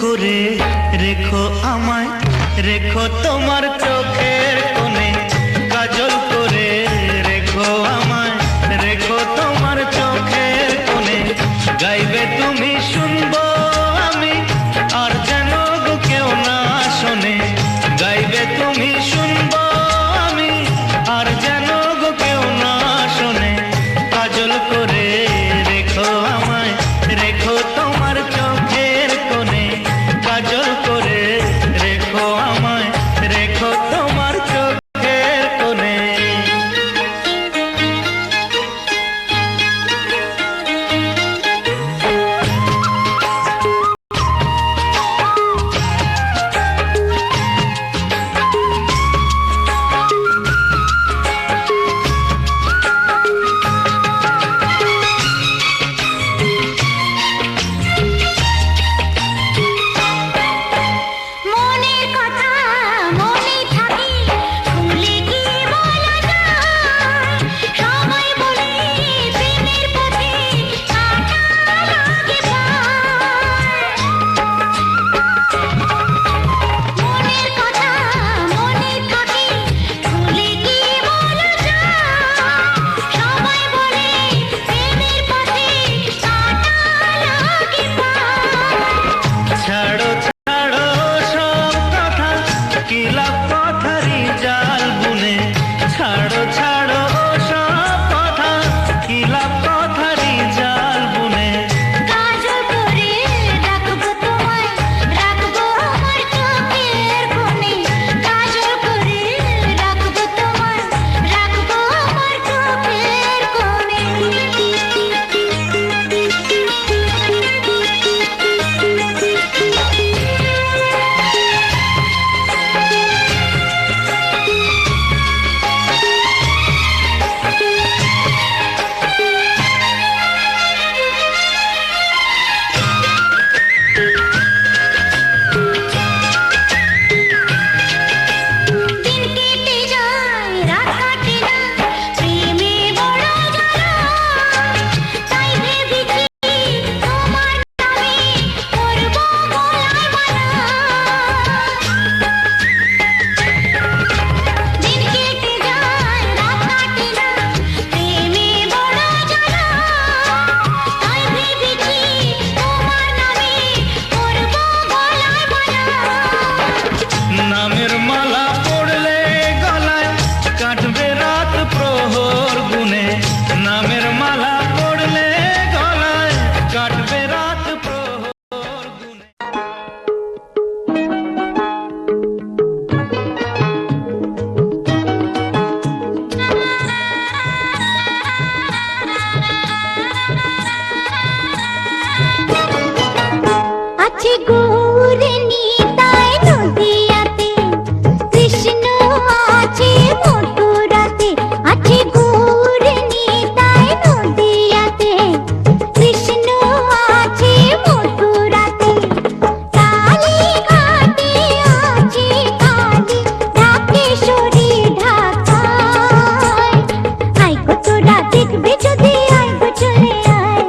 করে রেখো আমায়, রেখো তোমার চোখের কোণে, কাজল করে রেখো আমায়, রেখো তোমার চোখের কোণে। গাইবে তুমি শুনবো আমি, আর যেন গো কেউ না শোনে। গাইবে তুমি শুনবো আমি, আর যেন গো কেউ না শোনে। কাজল করে রেখো আমায়, রেখো তোমার চোখের কোণে, কাজল করে রেখো আমায়, রেখো তোমার চোখের কোণে। মনের কথা মনে থাকে, খুলে কি বলা যায়? সবাই বলে প্রেমের পথে কাটা লাগে পায়। মনের কথা মনে থাকে, খুলে কি বলা যায়? সবাই বলে প্রেমের পথে কাটা লাগে পায়। ছাড়ো ছাড়ো সব কথা, কি লাভ কথারই জাল বুনে। ছাড়ো ছাড়ো সব কথা, কি লাভ কথারই জাল বুনে। কাজল করে রাখবো তোমায়, রাখবো আমার চোখের কোণে। কাজল করে রাখবো তোমায়, রাখবো আমার চোখের কোণে। দিন কেটে যায়, রাত কাটে না, প্রেমে বড় জ্বালা। তাই ভেবেছি তোমার নামে করবো গলায় মালা। দিন কেটে যায়, রাত কাটে না, প্রেমে বড় জ্বালা। তাই ভেবেছি তোমার নামে করবো গলায় মালা। নামের মালা পড়লে গলায়, কাটবে রাত প্রহর গুনে। নামের মালা পড়লে গলায়, কাটবে রাত প্রহর গুনে। আছে গৌরে নিতাই নদিয়াতে, কৃষ্ণ আছে মথুরাতে। আছে গৌরে নিতাই নদিয়াতে, কৃষ্ণ আছে মথুরাতে। কালী ঘাটে আছে কালী, ঢাকেশ্বরী ঢাকায়। আই গো তোরা দেখবি যদি, আই গো চলে আয়।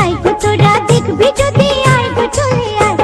আই গো তোরা দেখবি যদি, আই গো চলে আয়।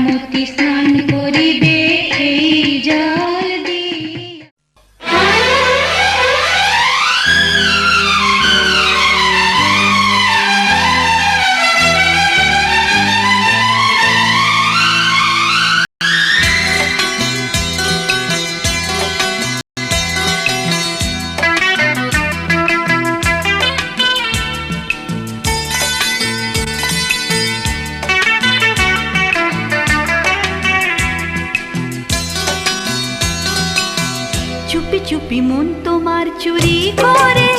মতি স্নান করিবে এই জল দিয়া। চুপি চুপি মন তোমার চুরি করে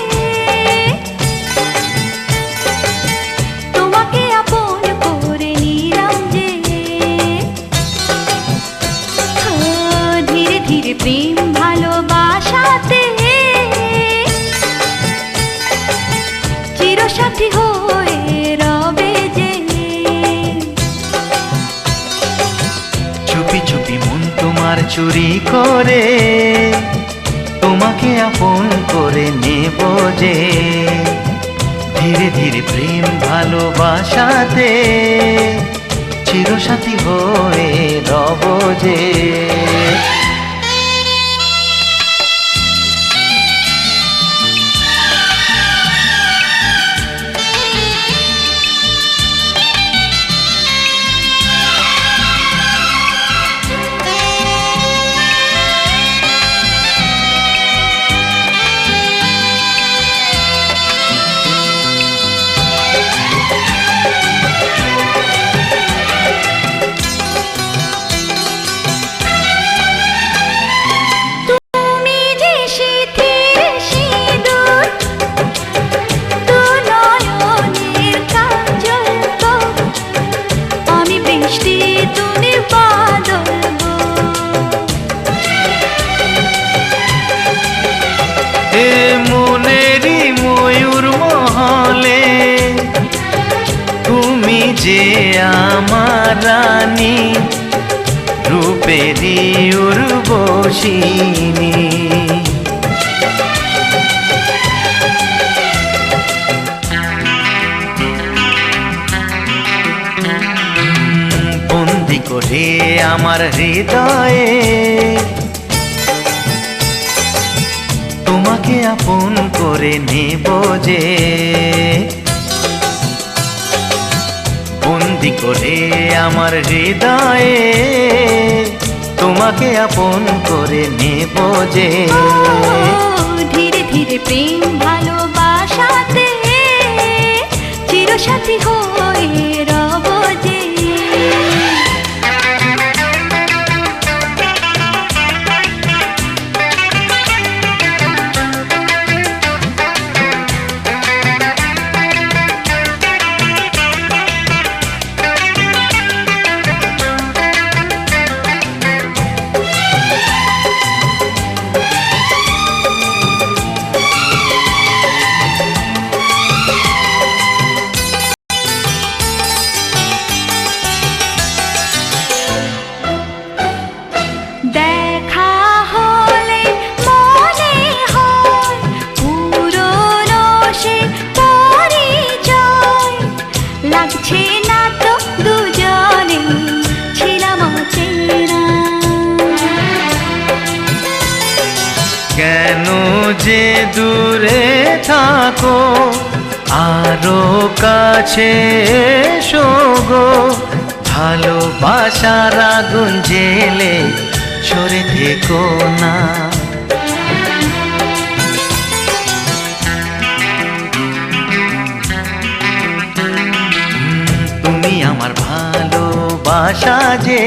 তোমাকে আপন করে নিলাম যে, ধীরে ধীরে প্রেম ভালোবাসাতে চিরসাথী হয়ে রবে যে। চুপি চুপি মন তোমার চুরি করে তোমাকে আপন করে নেব যে, ধীরে ধীরে প্রেম ভালোবাসাতে চিরসাথী হয়ে রব যে। তুমি যে শীতের সিঁদুর, দু নয়নের কাজল গো, আমি বৃষ্টি তুমি বাদল গো। এ মনেরই ময়ূর মহলে তুমি যে আমার রানী, রূপেরই উর্বশিনী। বন্দি করে আমার হৃদয়ে তোমাকে আপন করে নেব যে, বন্দি করে আমার হৃদয়ে তোমাকে আপন করে নেব যে। ধীরে ধীরে প্রেম ভালোবাসাতে চিরসাথী হয়ে রব যে। দেখা হলে মনে হয় পুরনো সে পরিচয়, লাগছে না তো দুজনে ছিলাম অচেনা। কেন যে দূরে থাকো আরো কাছে এসো গো, ভালোবাসার আগুন জেলে সরে থেকো না। তুমি আমার ভালোবাসা যে,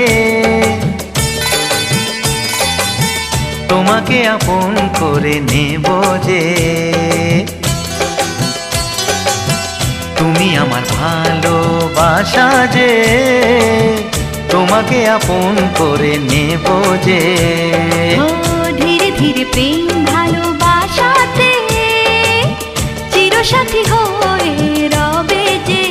তোমাকে আপন করে নেব যে। তুমি আমার ভালোবাসা যে, তোমাকে আপন করে নেব যে। ধীরে ধীরে প্রেম ভালোবাসাতে চিরসাথী হয়ে রবে যে।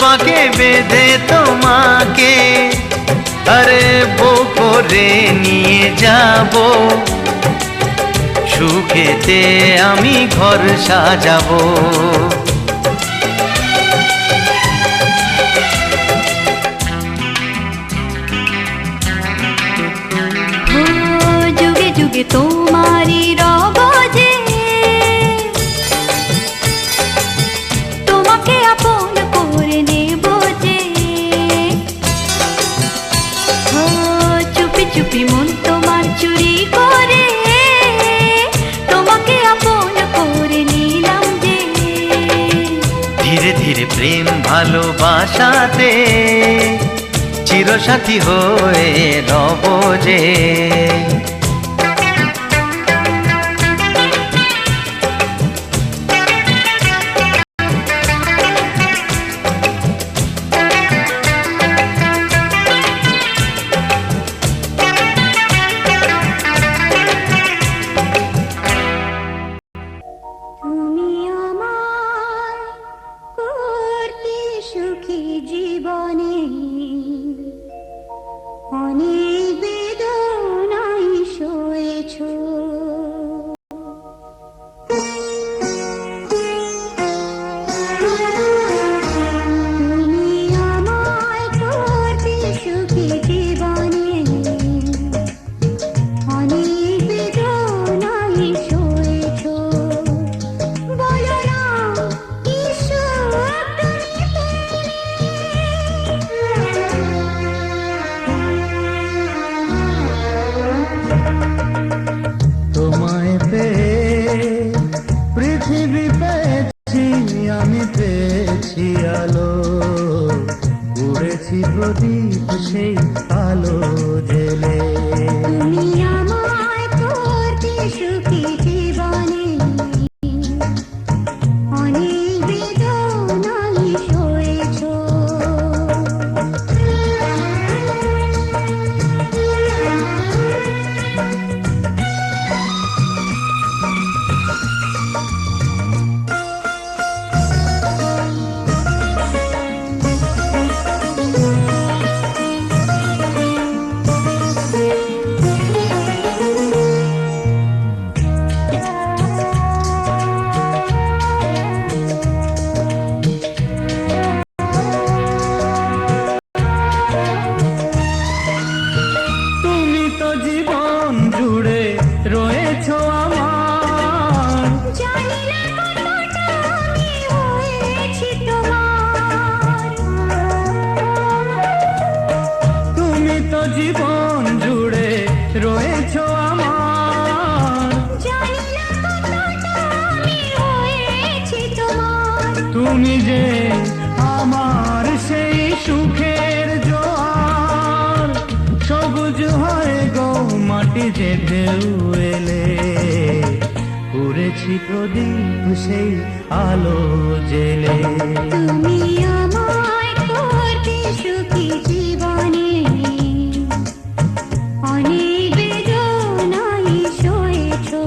পাকে বেঁধে তোমাকে আরে বউ করে নিয়ে যাব, সুখেতে আমি ঘর সাজাবো। हो जुगे जुगे तुम्हारी रबजे তোমাকে আপন করে নেব যে। हो চুপি চুপি মন তোমার চুরি করে তোমাকে আপন করে নিলাম যে। ধীরে ধীরে প্রেম ভালোবাসাতে চিরসাথী হয়ে রব যে। তুমি আমার করতে সুখী জীবনে অনেক বেদনায় সয়েছো। তুমি আমায় করতে সুখী জীবনে অনেক বেদনায় সয়েছো। বলো না ঈশ্বর তোমায় পেয়ে পৃথিবী পেয়েছি, আমি পেয়েছি আলো, উড়েছি প্রদীপ সেই আলো জেলে। তুমি আমায় করতে সুখী জীবনে অনেক বেদনায় সয়েছো। তুমি তো জীবন জুড়ে রয়েছো আমার, জানি না কতটা আমি হয়েছি তোমার। তুমি তো জীবন জুড়ে রয়েছো আমার, জানি না কতটা আমি হয়েছি তোমার। তুমি যে আমার সেই সুখের জোয়ার, সবুজ হয় গো মাটি যে ঢেউ এলে, উড়েছি প্রদীপ সেই আলো জেলে। তুমি আমায় করতে সুখী জীবনে অনেক বেদনায় সয়েছো।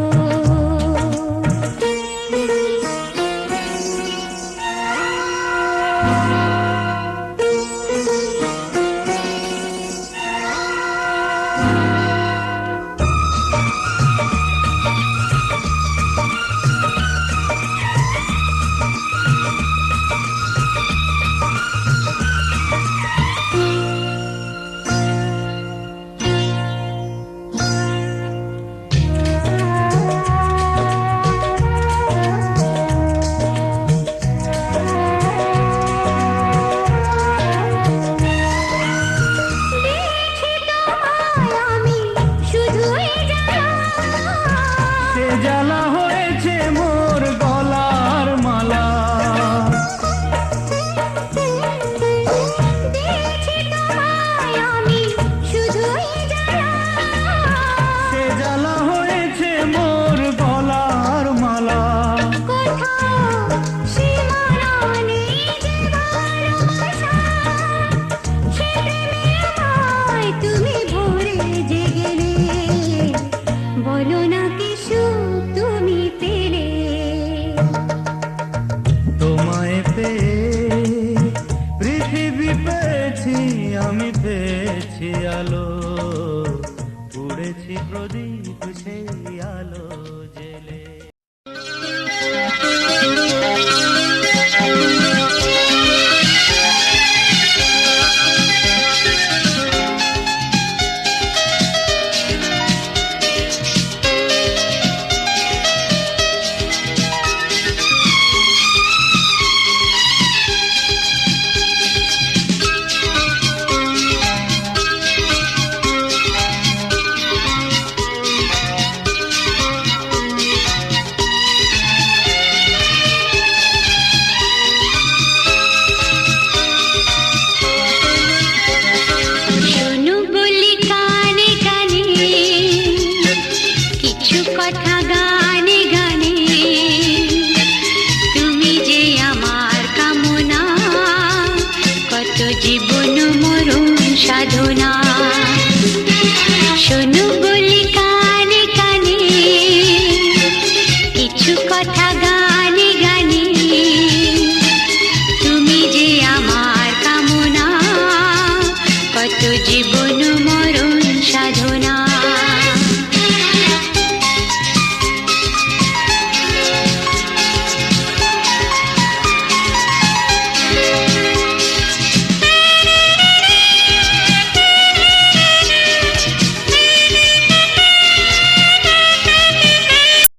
জ্বেলেছি প্রদীপ সেই আলো জেলে। শোনো বলি কানে কানে কিছু কথা গানে গানে, তুমি যে আমার কামনা, কত জীবন মরণ সাধনা। শোনো